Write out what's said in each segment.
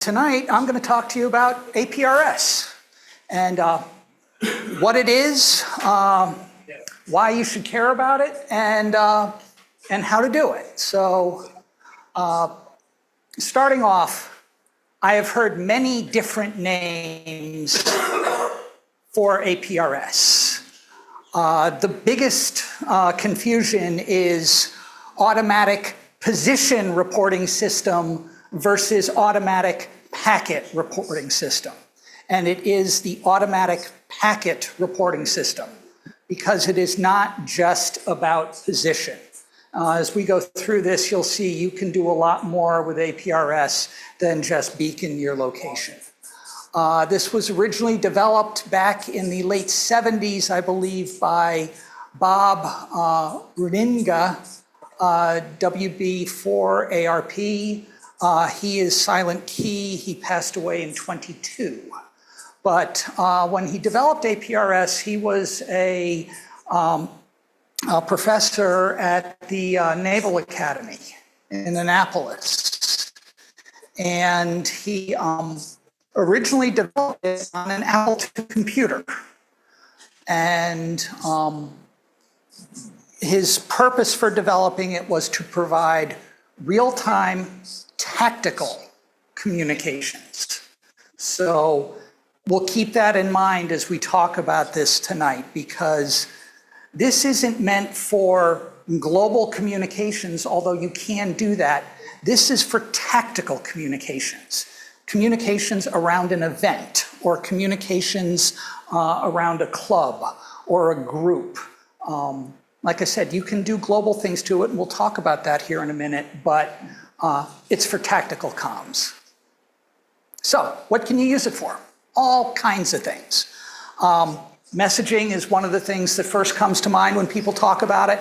Tonight, I'm going to talk to you about APRS and what it is, why you should care about it, and how to do it. So, starting off, I have heard many different names for APRS. The biggest confusion is automatic position reporting system versus automatic packet reporting system. And it is the automatic packet reporting system because it is not just about position. As we go through this, you'll see you can do a lot more with APRS than just beacon your location. This was originally developed back in the late 70s, I believe, by Bob Runinga, WB4ARP. He is silent key. He passed away in 22. But when he developed APRS, he was a professor at the Naval Academy in Annapolis. And he originally developed it on an Apple II computer. And his purpose for developing it was to provide real-time tactical communications. So we'll keep that in mind as we talk about this tonight, because this isn't meant for global communications, although you can do that. This is for tactical communications, communications around an event, or communications around a club or a group. Like I said, you can do global things to it, and we'll talk about that here in a minute, but it's for tactical comms. So what can you use it for? All kinds of things. Messaging is one of the things that first comes to mind when people talk about it.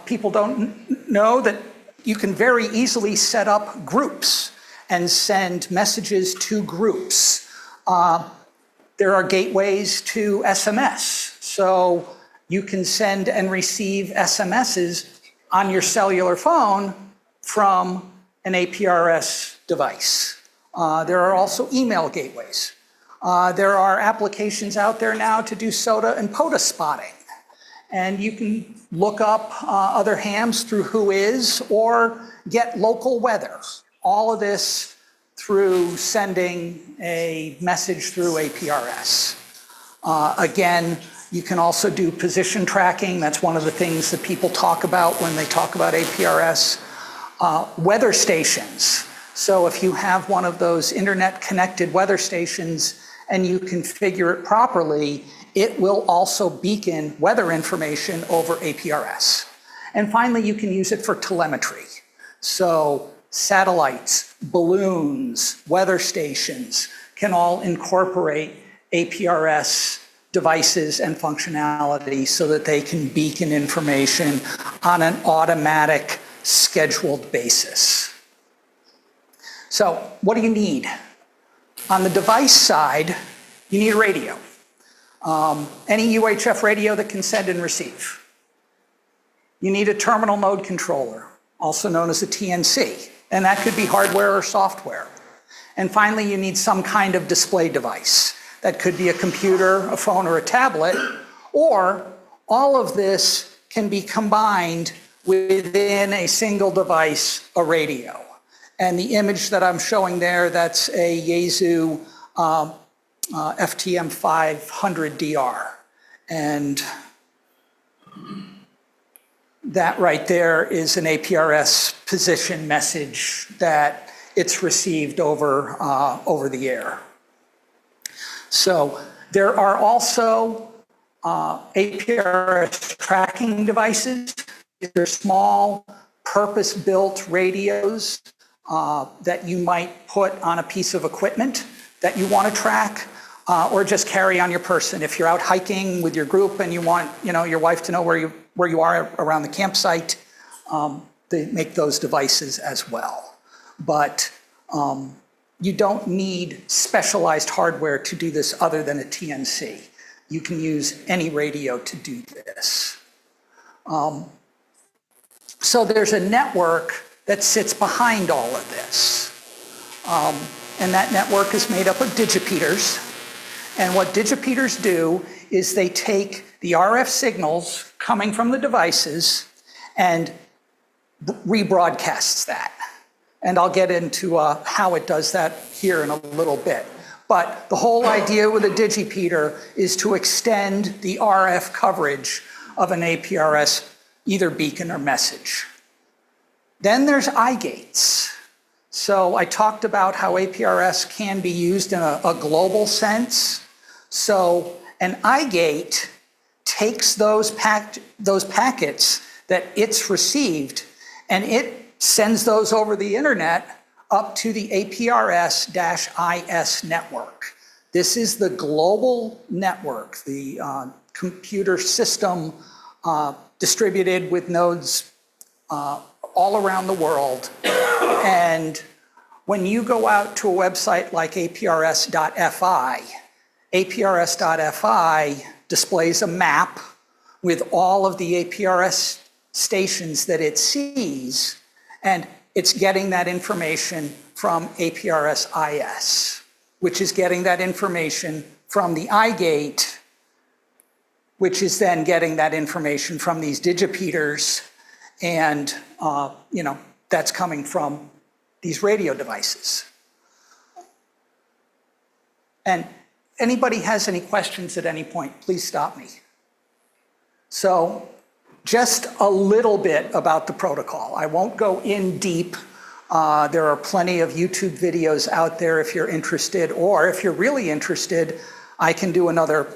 People don't know that you can very easily set up groups and send messages to groups. There are gateways to SMS. So you can send and receive SMSs on your cellular phone from an APRS device. There are also email gateways. There are applications out there now to do SOTA and POTA spotting. And you can look up other hams through Whois or get local weather. All of this through sending a message through APRS. Again, you can also do position tracking. That's one of the things that people talk about when they talk about APRS. Weather stations. So if you have one of those internet-connected weather stations and you configure it properly, it will also beacon weather information over APRS. And finally, you can use it for telemetry. So satellites, balloons, weather stations can all incorporate APRS devices and functionality so that they can beacon information on an automatic, scheduled basis. So what do you need? On the device side, you need a radio. Any UHF radio that can send and receive. You need a terminal node controller, also known as a TNC, and that could be hardware or software. And finally, you need some kind of display device. That could be a computer, a phone, or a tablet, or all of this can be combined within a single device, a radio. And the image that I'm showing there, that's a Yaesu FTM500DR. And that right there is an APRS position message that it's received over the air. So there are also APRS tracking devices. They're small, purpose-built radios that you might put on a piece of equipment that you want to track, or just carry on your person. If you're out hiking with your group and you want, your wife to know where you are around the campsite, they make those devices as well. But you don't need specialized hardware to do this other than a TNC. You can use any radio to do this. So there's a network that sits behind all of this. and that network is made up of digipeaters. And what digipeaters do is they take the RF signals coming from the devices and rebroadcasts that. And I'll get into how it does that here in a little bit. But the whole idea with a digipeater is to extend the RF coverage of an APRS, either beacon or message. Then there's eye gates. So I talked about how APRS can be used in a global sense. So an eye gate takes those packets that it's received, and it sends those over the internet up to the APRS-IS network. This is the global network, the computer system distributed with nodes all around the world. And when you go out to a website like APRS.FI, APRS.FI displays a map with all of the APRS stations that it sees, and it's getting that information from APRS-IS, which is getting that information from the iGate, which is then getting that information from these digipeaters, and that's coming from these radio devices. And anybody has any questions at any point, please stop me. So just a little bit about the protocol. I won't go in deep. There are plenty of YouTube videos out there if you're interested, or if you're really interested, I can do another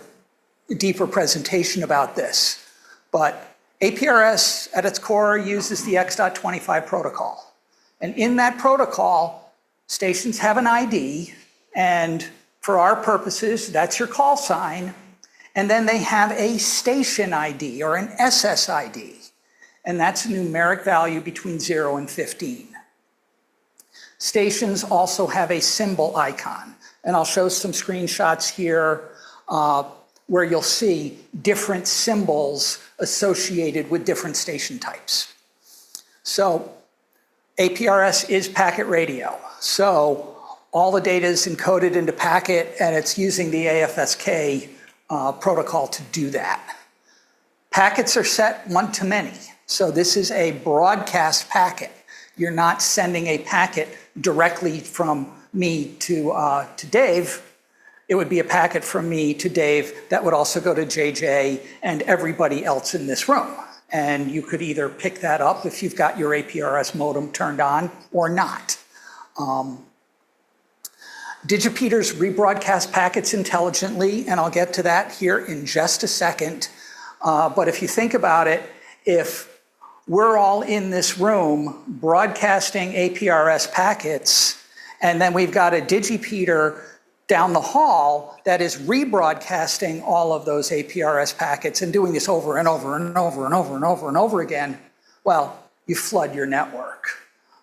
deeper presentation about this. But APRS at its core uses the X.25 protocol. And in that protocol, stations have an ID, and for our purposes, that's your call sign. And then they have a station ID or an SSID, and that's a numeric value between 0 and 15. Stations also have a symbol icon, and I'll show some screenshots here where you'll see different symbols associated with different station types. So APRS is packet radio. So all the data is encoded into packet, and it's using the AFSK protocol to do that. Packets are set one-to-many. So this is a broadcast packet. You're not sending a packet directly from me to Dave. It would be a packet from me to Dave that would also go to JJ and everybody else in this room. And you could either pick that up if you've got your APRS modem turned on or not. Digipeaters rebroadcast packets intelligently, and I'll get to that here in just a second. But if you think about it, if we're all in this room broadcasting APRS packets, and then we've got a digipeater down the hall that is rebroadcasting all of those APRS packets and doing this over and over and over and over and over and over again, well, you flood your network.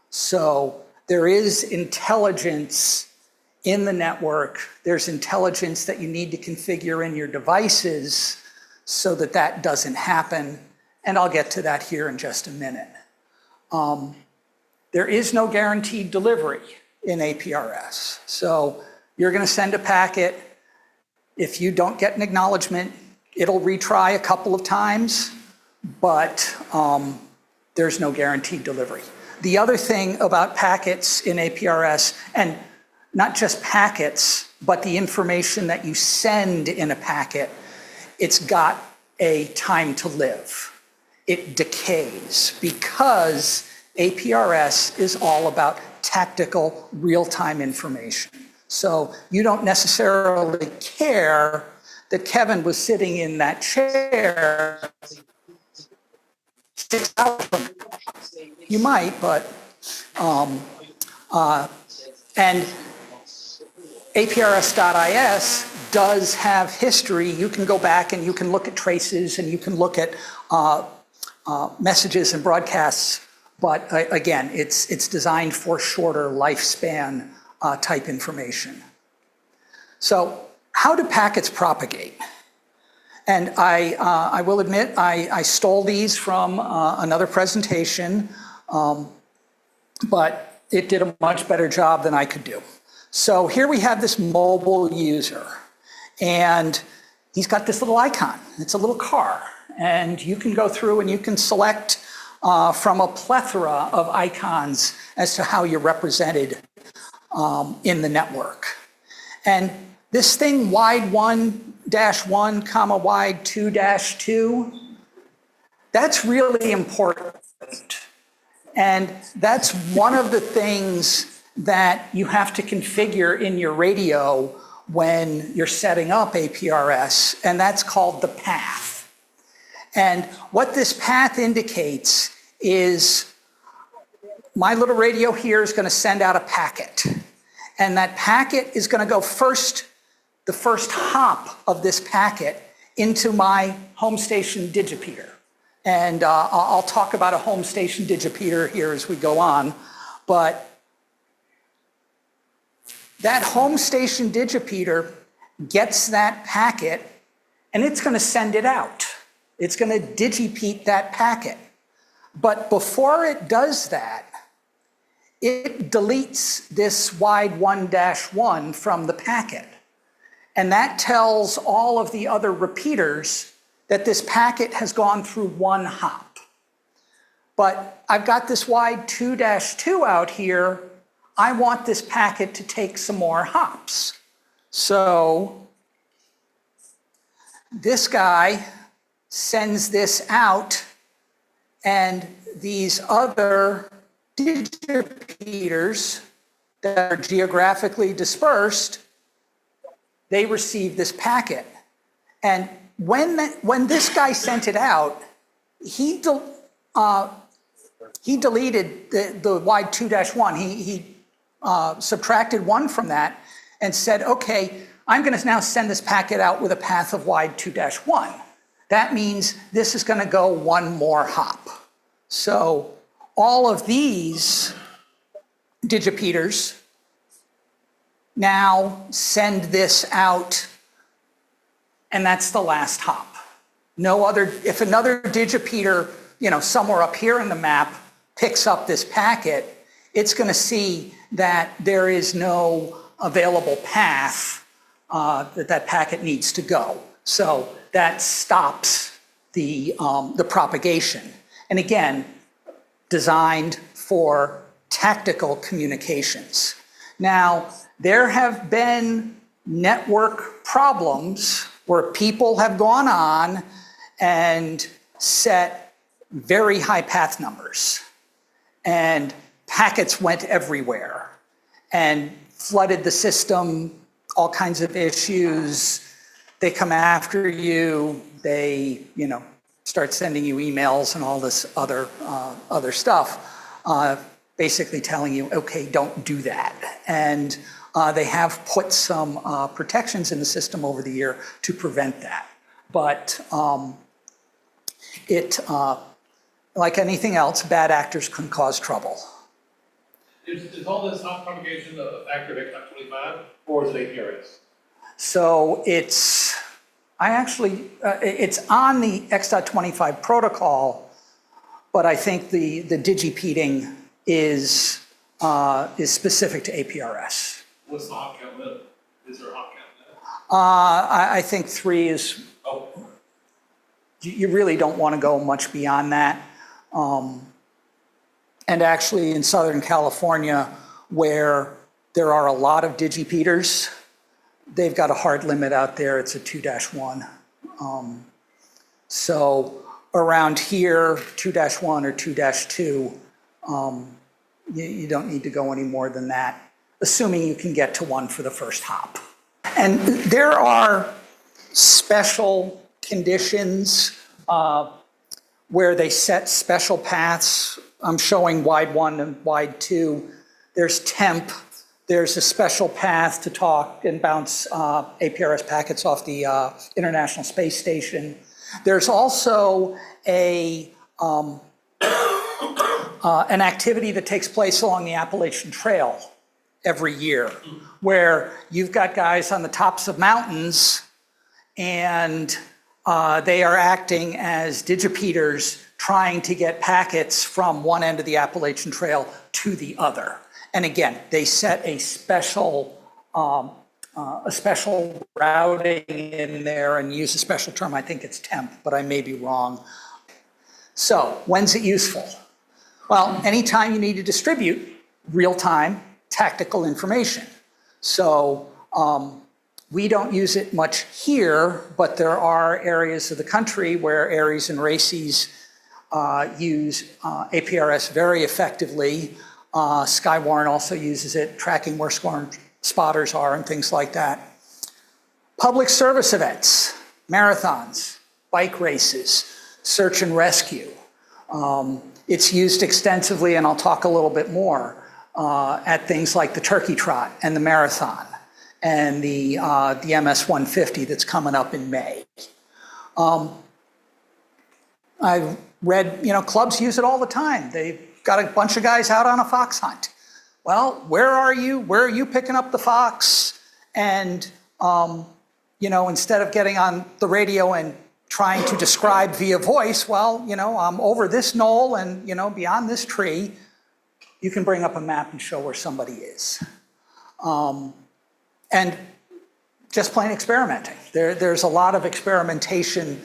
So there is intelligence in the network. There's intelligence that you need to configure in your devices so that that doesn't happen. And I'll get to that here in just a minute. There is no guaranteed delivery in APRS. So you're going to send a packet. If you don't get an acknowledgement, it'll retry a couple of times, but there's no guaranteed delivery. The other thing about packets in APRS, and not just packets, but the information that you send in a packet, it's got a time to live. It decays because APRS is all about tactical real-time information. So you don't necessarily care that Kevin was sitting in that chair 6 hours from now. You might, but, and APRS.IS does have history. You can go back and you can look at traces and you can look at messages and broadcasts, but again, it's designed for shorter lifespan type information. So how do packets propagate? And I will admit, I stole these from another presentation, but it did a much better job than I could do. So here we have this mobile user, and he's got this little icon. It's a little car, and you can go through and you can select from a plethora of icons as to how you're represented in the network. And this thing, wide 1-1, comma, wide 2-2, that's really important. And that's one of the things that you have to configure in your radio when you're setting up APRS, and that's called the path. And what this path indicates is my little radio here is going to send out a packet. And that packet is going to go first, the first hop of this packet into my home station digipeater. And I'll talk about a home station digipeater here as we go on. But that home station digipeater gets that packet, and it's going to send it out. It's going to digipeat that packet. But before it does that, it deletes this wide 1-1 from the packet. And that tells all of the other repeaters that this packet has gone through one hop. But I've got this wide 2-2 out here. I want this packet to take some more hops. So this guy sends this out, and these other digipeaters that are geographically dispersed, they receive this packet. And when this guy sent it out, he deleted the wide 2-1. He subtracted 1 from that and said, okay, I'm going to now send this packet out with a path of wide 2-1. That means this is going to go one more hop. So all of these digipeaters now send this out, and that's the last hop. No other, if another digipeater, somewhere up here in the map picks up this packet, it's going to see that there is no available path that packet needs to go. So that stops the propagation. And again, designed for tactical communications. Now, there have been network problems where people have gone on and set very high path numbers, and packets went everywhere and flooded the system, all kinds of issues. They come after you, they start sending you emails and all this other stuff, basically telling you, okay, don't do that. And they have put some protections in the system over the year to prevent that. But like anything else, bad actors can cause trouble. Is all this hop propagation active X.25 or is it APRS? So it's on the X.25 protocol, but I think the digipeating is specific to APRS. What's the hop count limit? Is there a hop count limit? I think 3 is. Oh. You really don't want to go much beyond that. And actually in Southern California, where there are a lot of digipeaters, they've got a hard limit out there. It's a 2-1. So around here, 2-1 or 2-2, you don't need to go any more than that, assuming you can get to 1 for the first hop. And there are special conditions where they set special paths. I'm showing wide 1 and wide 2. There's temp. There's a special path to talk and bounce APRS packets off the International Space Station. There's also an activity that takes place along the Appalachian Trail every year, where you've got guys on the tops of mountains, and they are acting as digipeaters trying to get packets from one end of the Appalachian Trail to the other. And again, they set a special a special routing in there and use a special term. I think it's temp, but I may be wrong. So when's it useful? Well, anytime you need to distribute real-time tactical information. So we don't use it much here, but there are areas of the country where ARIES and RACES use APRS very effectively. Skywarn also uses it, tracking where spotters are and things like that. Public service events, marathons, bike races, search and rescue. It's used extensively, and I'll talk a little bit more, at things like the Turkey Trot and the Marathon and the MS-150 that's coming up in May. I've read, clubs use it all the time. They've got a bunch of guys out on a fox hunt. Well, where are you? Where are you picking up the fox? And, instead of getting on the radio and trying to describe via voice, well, I'm over this knoll and, beyond this tree, you can bring up a map and show where somebody is. And just plain experimenting. There's a lot of experimentation.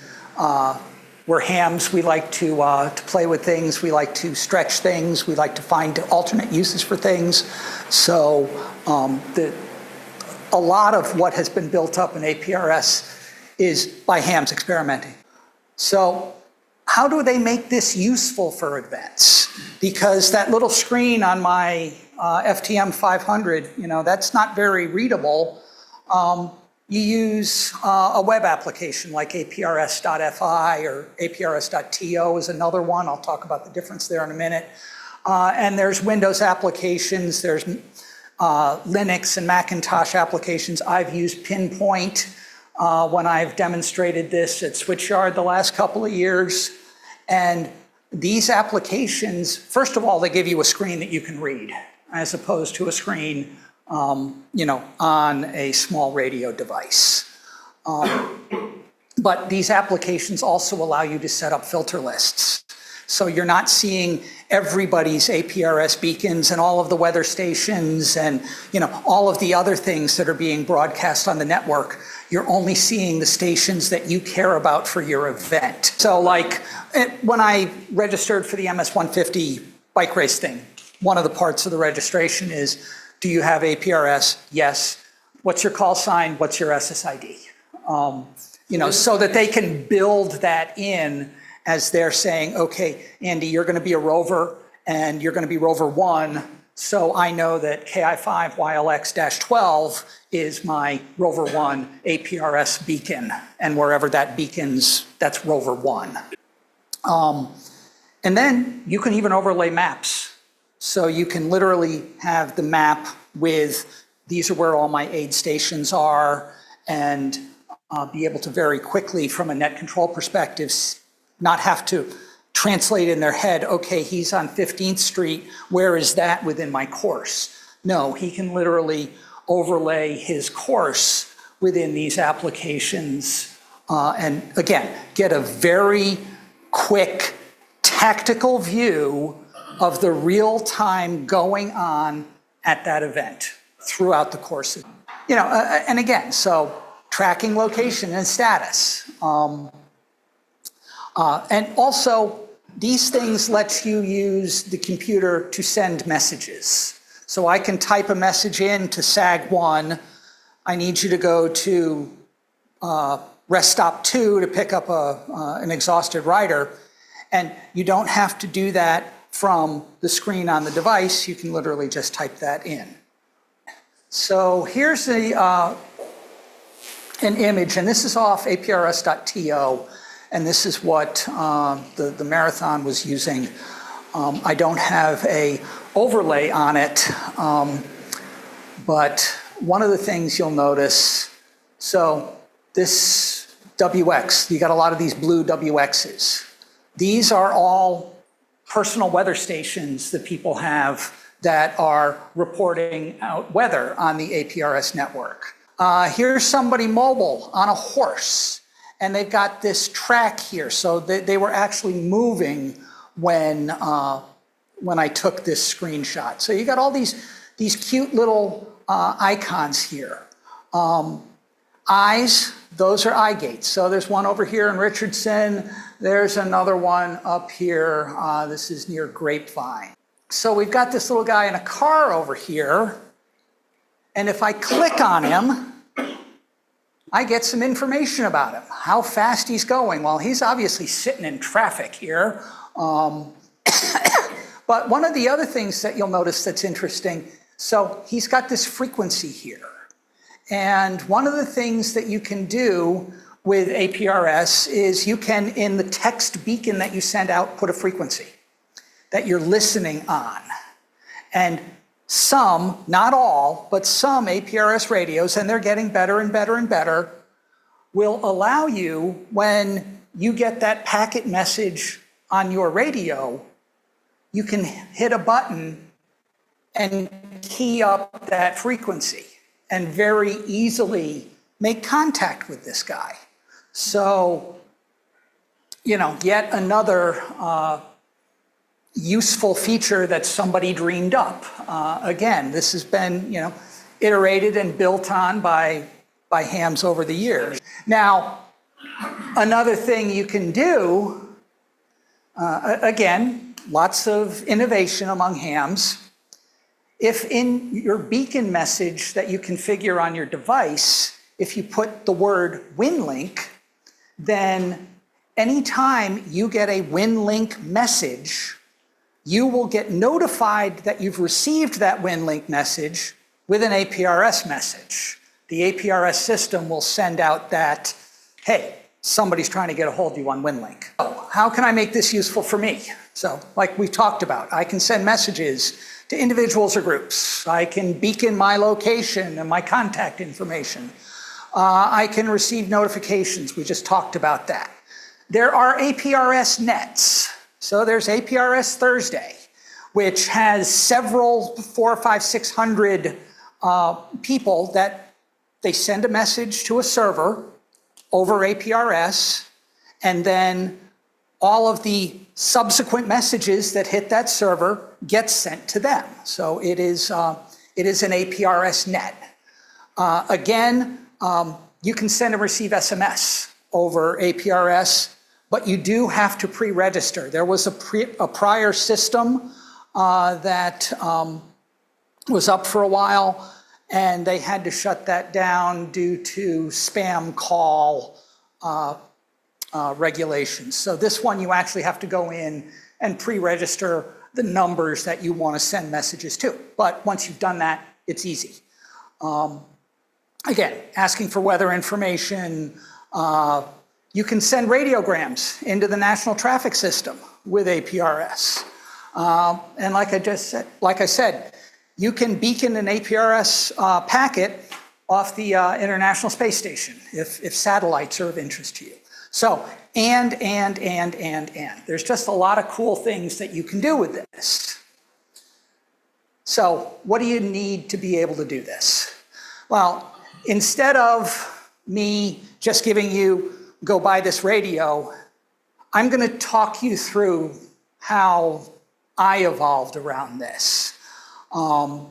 We're hams, we like to play with things, we like to stretch things, we like to find alternate uses for things. So a lot of what has been built up in APRS is by hams experimenting. So how do they make this useful for events? Because that little screen on my FTM 500, that's not very readable. You use a web application like APRS.fi or APRS.to is another one. I'll talk about the difference there in a minute. And there's Windows applications, there's Linux and Macintosh applications. I've used Pinpoint when I've demonstrated this at Switchyard the last couple of years. And these applications, first of all, they give you a screen that you can read as opposed to a screen on a small radio device. But these applications also allow you to set up filter lists. So you're not seeing everybody's APRS beacons and all of the weather stations and all of the other things that are being broadcast on the network. You're only seeing the stations that you care about for your event. So like when I registered for the MS-150 bike race thing, one of the parts of the registration is, do you have APRS? Yes. What's your call sign? What's your SSID? So that they can build that in as they're saying, okay, Andy, you're going to be a rover and you're going to be rover 1. So I know that KI5YLX-12 is my rover 1 APRS beacon. And wherever that beacon's, that's rover 1. And then you can even overlay maps. So you can literally have the map with, these are where all my aid stations are, and be able to very quickly, from a net control perspective, not have to translate in their head, okay, he's on 15th Street, where is that within my course? No, he can literally overlay his course within these applications and again, get a very quick tactical view of the real time going on at that event throughout the course. And again, so tracking location and status. And also, these things let you use the computer to send messages. So I can type a message in to SAG1. I need you to go to rest stop 2 to pick up an exhausted rider. And you don't have to do that from the screen on the device. You can literally just type that in. So here's an image, and this is off APRS.to. And this is what the Marathon was using. I don't have a overlay on it, but one of the things you'll notice, so this WX, you got a lot of these blue WXs. These are all personal weather stations that people have that are reporting out weather on the APRS network. Here's somebody mobile on a horse. And they've got this track here, so they were actually moving when I took this screenshot. So you got all these cute little icons here. Eyes, those are eye gates. So there's one over here in Richardson. There's another one up here. This is near Grapevine. So we've got this little guy in a car over here. And if I click on him, I get some information about him, how fast he's going. Well, he's obviously sitting in traffic here. But one of the other things that you'll notice that's interesting, so he's got this frequency here. And one of the things that you can do with APRS is you can, in the text beacon that you send out, put a frequency that you're listening on. And some, not all, but some APRS radios, and they're getting better and better and better, will allow you, when you get that packet message on your radio, you can hit a button and key up that frequency and very easily make contact with this guy. So, yet another useful feature that somebody dreamed up. Again, this has been, iterated and built on by hams over the years. Now, another thing you can do, again, lots of innovation among hams. If in your beacon message that you configure on your device, if you put the word WinLink, then anytime you get a WinLink message, you will get notified that you've received that WinLink message with an APRS message. The APRS system will send out that, hey, somebody's trying to get a hold of you on WinLink. So how can I make this useful for me? So like we talked about, I can send messages to individuals or groups. I can beacon my location and my contact information. I can receive notifications. We just talked about that. There are APRS nets. So there's APRS Thursday, which has several, 400, 500, 600 people that they send a message to a server over APRS, and then all of the subsequent messages that hit that server get sent to them. So it is an APRS net. Again, you can send and receive SMS over APRS, but you do have to pre-register. There was a prior system that was up for a while, and they had to shut that down due to spam call regulations. So this one, you actually have to go in and pre-register the numbers that you want to send messages to. But once you've done that, it's easy. Again, asking for weather information. You can send radiograms into the national traffic system with APRS. And like I said, you can beacon an APRS packet off the International Space Station if satellites are of interest to you. So, and. There's just a lot of cool things that you can do with this. So, what do you need to be able to do this? Well, instead of me just giving you, go buy this radio, I'm going to talk you through how I evolved around this. When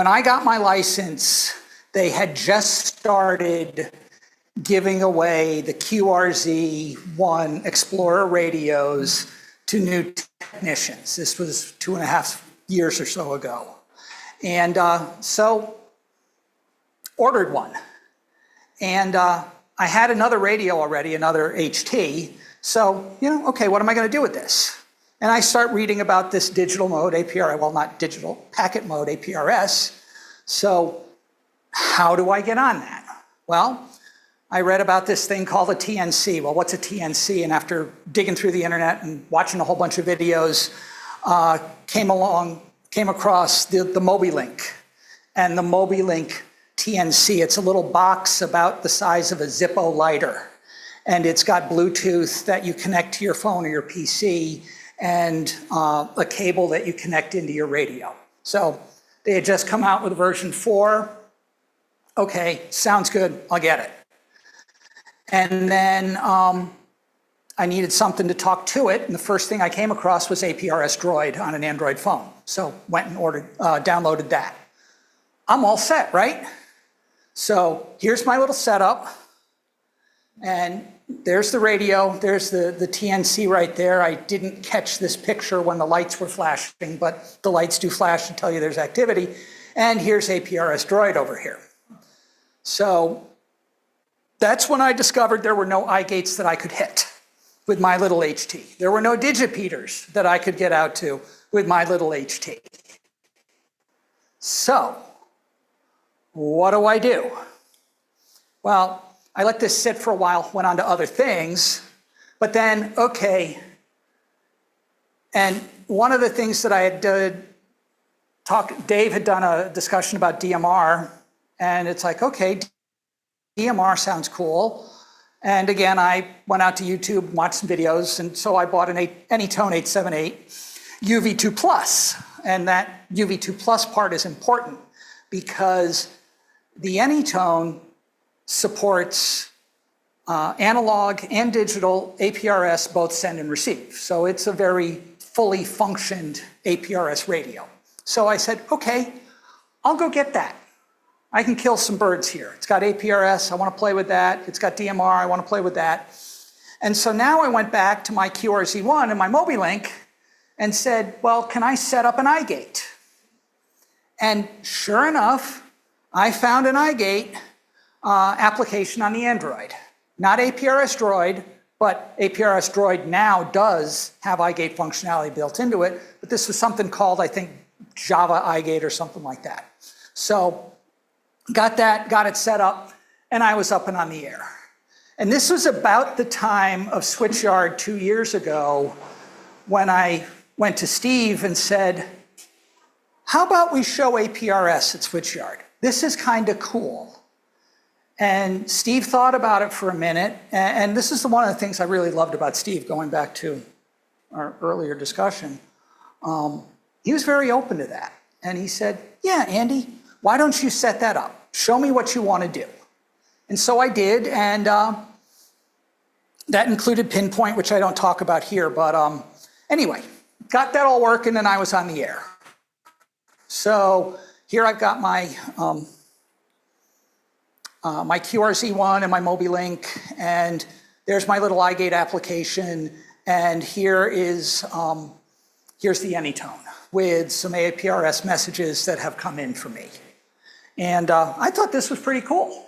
I got my license, they had just started giving away the QRZ-1 Explorer radios to new technicians. This was 2.5 years or so ago. And so ordered one. And I had another radio already, another HT. So, okay, what am I going to do with this? And I start reading about this digital mode APRS, well, not digital, packet mode APRS. So how do I get on that? Well, I read about this thing called a TNC. Well, what's a TNC? And after digging through the internet and watching a whole bunch of videos, came across the MobiLink. And the MobiLink TNC, it's a little box about the size of a Zippo lighter. And it's got Bluetooth that you connect to your phone or your PC, and a cable that you connect into your radio. So they had just come out with version 4. Okay, sounds good, I'll get it. And then I needed something to talk to it, and the first thing I came across was APRS Droid on an Android phone. So went and downloaded that. I'm all set, right? So here's my little setup. And there's the radio, there's the TNC right there. I didn't catch this picture when the lights were flashing, but the lights do flash to tell you there's activity. And here's APRS Droid over here. So that's when I discovered there were no eye gates that I could hit with my little HT. There were no digipeaters that I could get out to with my little HT. So what do? Well, I let this sit for a while, went on to other things, but then, okay. And one of the things that I had Dave had done a discussion about DMR, and it's like, okay, DMR sounds cool. And again, I went out to YouTube, watched some videos, and so I bought an Anytone 878 UV2 Plus. And that UV2 Plus part is important because the Anytone supports analog and digital APRS, both send and receive. So it's a very fully functioned APRS radio. So I said, okay, I'll go get that. I can kill some birds here. It's got APRS, I want to play with that. It's got DMR, I want to play with that. And so now I went back to my QRZ1 and my MobiLink and said, well, can I set up an iGate? And sure enough, I found an iGate application on the Android. Not APRS Droid, but APRS Droid now does have iGate functionality built into it, but this was something called, I think, Java iGate or something like that. So got that, got it set up, and I was up and on the air. And this was about the time of Switchyard 2 years ago when I went to Steve and said, how about we show APRS at Switchyard? This is kind of cool. And Steve thought about it for a minute, and this is one of the things I really loved about Steve, going back to our earlier discussion. He was very open to that. And he said, yeah, Andy, why don't you set that up? Show me what you want to do. And so I did, and that included Pinpoint, which I don't talk about here, but anyway, got that all working and I was on the air. So here I've got my my QRZ1 and my MobiLink, and there's my little iGate application, and here is here's the Anytone with some APRS messages that have come in for me. And I thought this was pretty cool.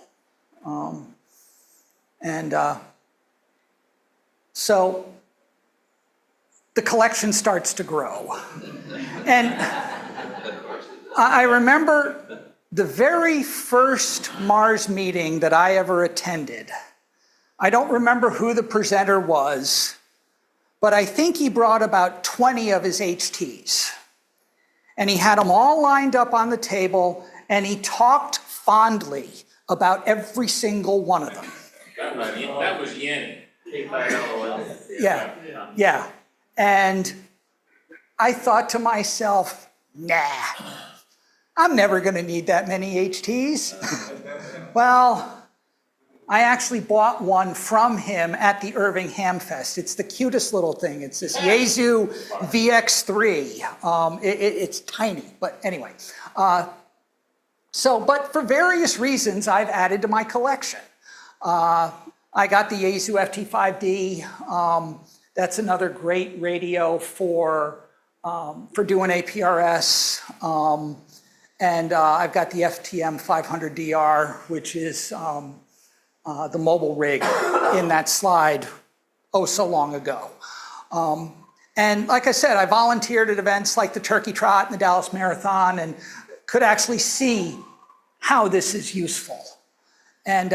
So the collection starts to grow. And I remember the very first Mars meeting that I ever attended. I don't remember who the presenter was, but I think he brought about 20 of his HTs. And he had them all lined up on the table, and he talked fondly about every single one of them. That was Yanni. Yeah. And I thought to myself, nah, I'm never going to need that many HTs. Well, I actually bought one from him at the Irving Hamfest. It's the cutest little thing. It's this Yaesu VX3. It's tiny, but anyway. But for various reasons, I've added to my collection. I got the Yaesu FT5D. That's another great radio for doing APRS. And I've got the FTM 500DR, which is the mobile rig in that slide so long ago. And like I said, I volunteered at events like the Turkey Trot and the Dallas Marathon and could actually see how this is useful. And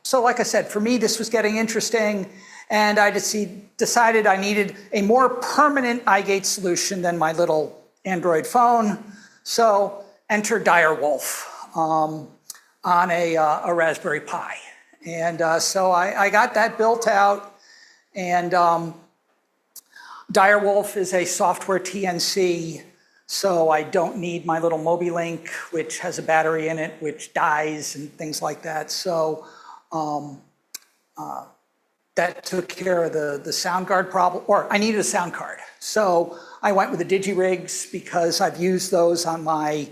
so like I said, for me, this was getting interesting, and I decided I needed a more permanent iGate solution than my little Android phone. So enter Direwolf on a Raspberry Pi. And so I got that built out, and Direwolf is a software TNC, so I don't need my little MobiLink, which has a battery in it, which dies and things like that. So that took care of the sound card problem, or I needed a sound card. So I went with the DigiRigs because I've used those on my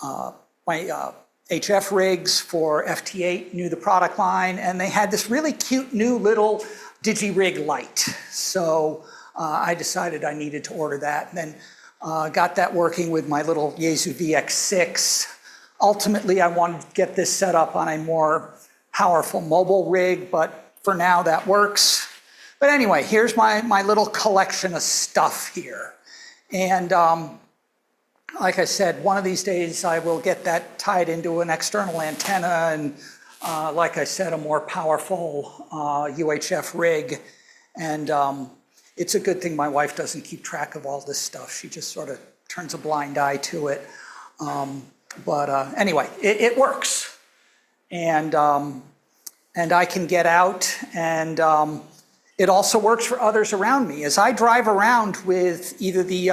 HF rigs for FT8, knew the product line, and they had this really cute new little DigiRig light. So I decided I needed to order that, and then got that working with my little Yaesu VX6. Ultimately, I wanted to get this set up on a more powerful mobile rig, but for now that works. But anyway, here's my little collection of stuff here. And like I said, one of these days I will get that tied into an external antenna and, like I said, a more powerful UHF rig. And it's a good thing my wife doesn't keep track of all this stuff. She just sort of turns a blind eye to it. Anyway, it works. And I can get out, and it also works for others around me. As I drive around with either the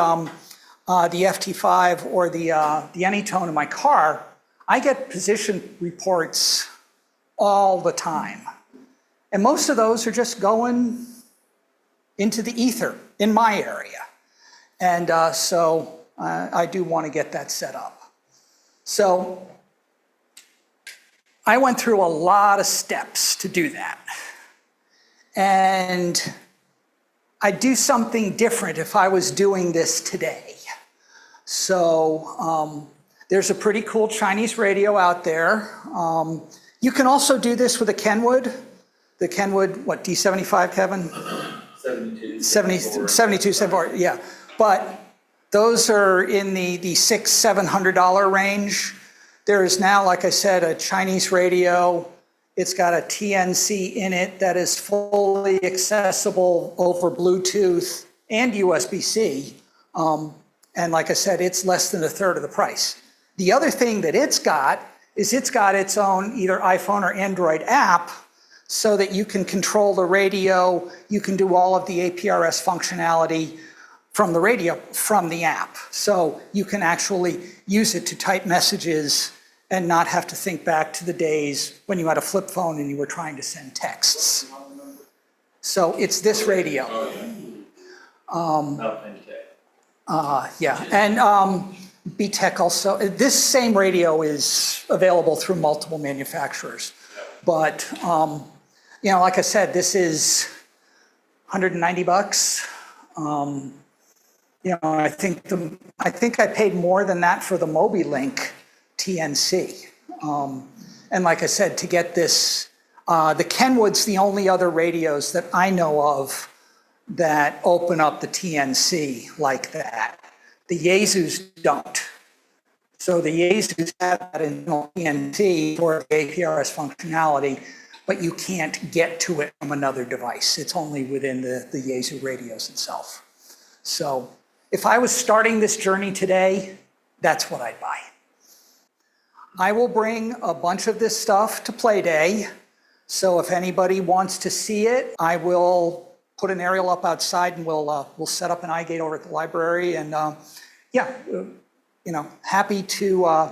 FT5 or the Anytone in my car, I get position reports all the time. And most of those are just going into the ether in my area. And so I do want to get that set up. So I went through a lot of steps to do that. And I'd do something different if I was doing this today. So there's a pretty cool Chinese radio out there. You can also do this with a Kenwood. The Kenwood, what, D75, Kevin? 72, 74, yeah. But those are in the $600–700 range. There is now, like I said, a Chinese radio. It's got a TNC in it that is fully accessible over Bluetooth and USB-C. And like I said, it's less than a third of the price. The other thing that it's got is it's got its own either iPhone or Android app so that you can control the radio. You can do all of the APRS functionality from the radio, from the app. So you can actually use it to type messages and not have to think back to the days when you had a flip phone and you were trying to send texts. So it's this radio. Yeah, and BTEC also, this same radio is available through multiple manufacturers. But, you know, like I said, this is $190. You know, I think I paid more than that for the MobiLink TNC. And like I said, to get this, the Kenwood's the only other radios that I know of that open up the TNC like that. The Yaesus don't. So the Yaesus have that in TNC for the APRS functionality, but you can't get to it from another device. It's only within the Yaesu radios itself. So if I was starting this journey today, that's what I'd buy. I will bring a bunch of this stuff to Play Day. So if anybody wants to see it, I will put an aerial up outside and we'll set up an eye gate over at the library. And yeah, you know, happy to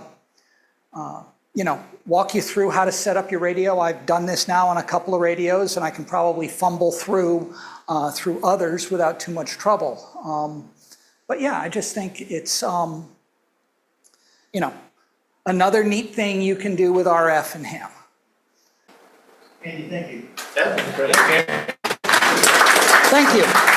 you know, walk you through how to set up your radio. I've done this now on a couple of radios, and I can probably fumble through others without too much trouble. But yeah, I just think it's you know, another neat thing you can do with RF and ham. Andy, thank you. Yeah, great. Thank you.